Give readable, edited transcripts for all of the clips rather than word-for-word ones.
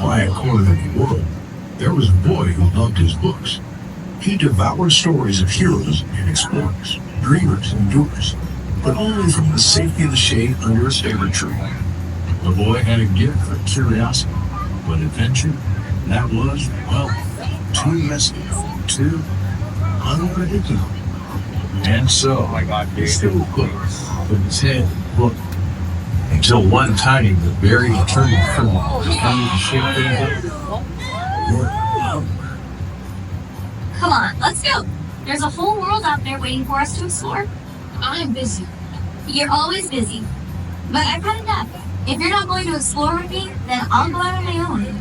quiet corner of the world, there was a boy who loved his books. He devoured stories of heroes and explorers, dreamers and doers, but only from the safety of the shade under his favorite tree. The boy had a gift for curiosity, but adventure, that was, well, too risky, too unpredictable. And so, he still put his head in the book, until one tiny but very determined criminal decided to shake things up. Come on, let's go. There's a whole world out there waiting for us to explore. I'm busy. You're always busy. But I've had enough. If you're not going to explore with me, then I'll go out on my own.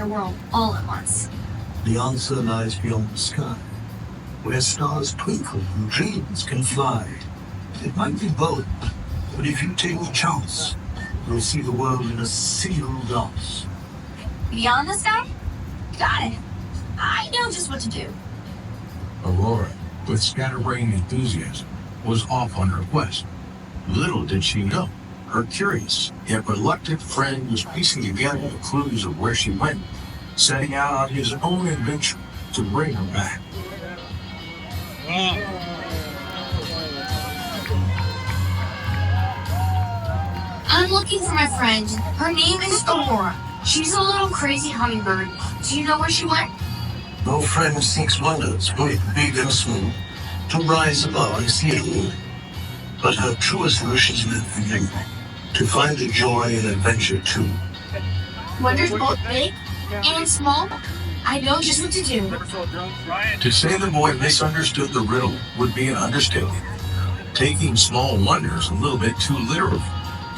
World all at once? The answer lies beyond the sky, where stars twinkle and dreams can fly. It might be bold, but if you take the chance, you'll see the world in a single glance. Beyond the sky? Got it. I know just what to do. Aurora, with scatterbrained enthusiasm, was off on her quest. Little did she know, her curious yet reluctant friend was piecing together the clues of where she went, setting out on his own adventure to bring her back. I'm looking for my friend. Her name is Aurora. She's a little crazy hummingbird. Do you know where she went? No friend seeks wonders, both big and small, to rise above and see. But her truest wish is meant for you, to find the joy and adventure too. Wonders both big and small? I know just what to do. To say the boy misunderstood the riddle would be an understatement. Taking small wonders a little bit too literally,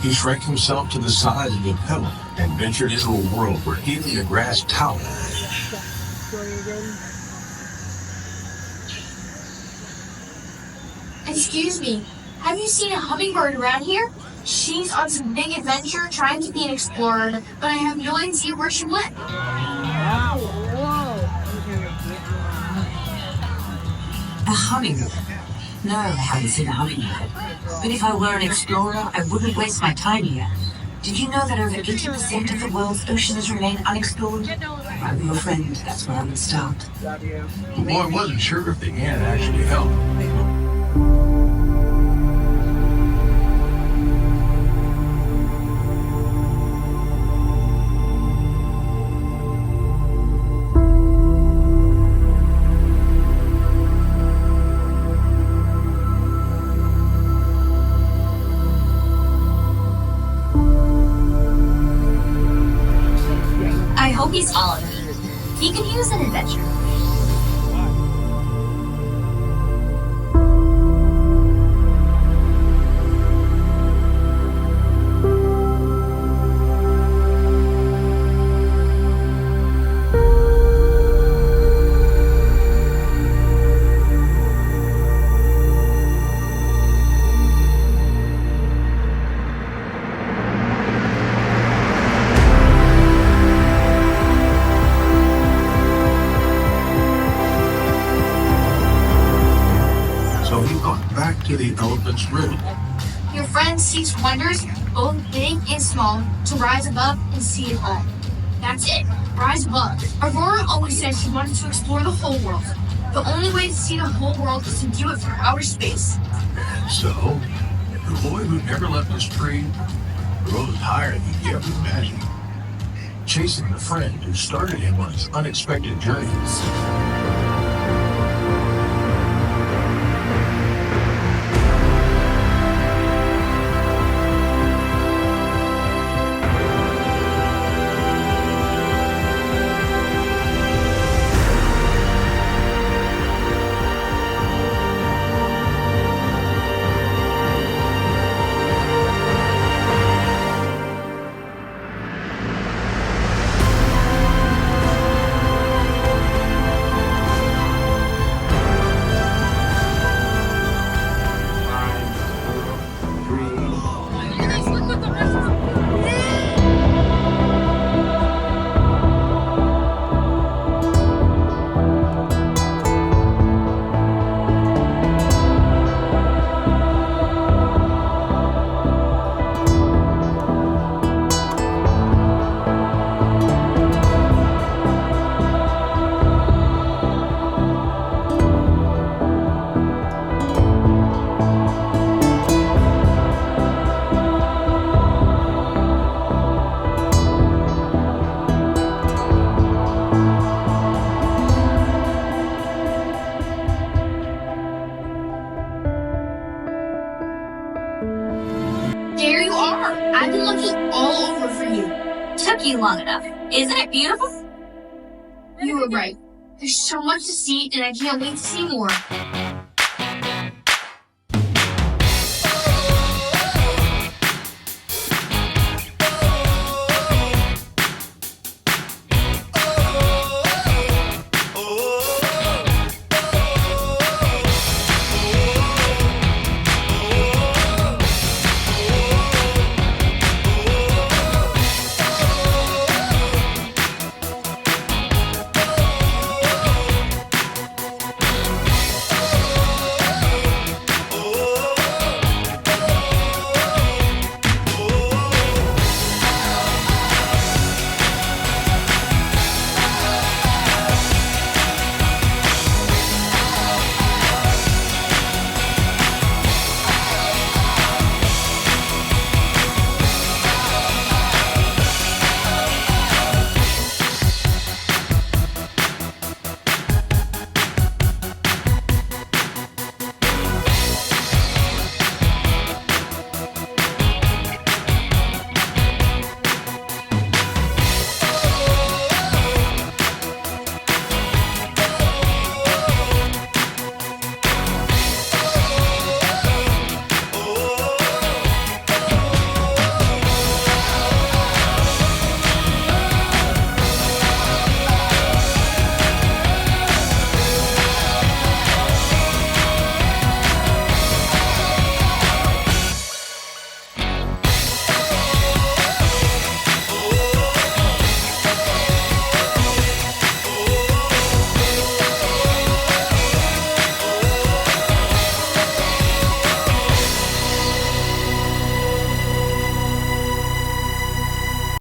he shrank himself to the size of a pebble and ventured into a world where even the grass towered. Excuse me, have you seen a hummingbird around here? She's on some big adventure trying to be an explorer, but I have no idea where she went. A hummingbird? No, I haven't seen a hummingbird. But if I were an explorer, I wouldn't waste my time here. Did you know that over 80% of the world's oceans remain unexplored? Right with your friend, that's where I would start. The boy wasn't sure if the ant actually helped. I hope he's following me. He could use an adventure. So he got back to the elephant's riddle. Your friend seeks wonders, both big and small, to rise above and see it all. That's it. Rise above. Aurora always said she wanted to explore the whole world. The only way to see the whole world is to do it from outer space. So, the boy who never left his tree rose higher than he ever imagined, chasing the friend who started him on his unexpected journeys. There you are. I've been looking all over for you. Took you long enough. Isn't it beautiful? You were right. There's so much to see, and I can't wait to see more.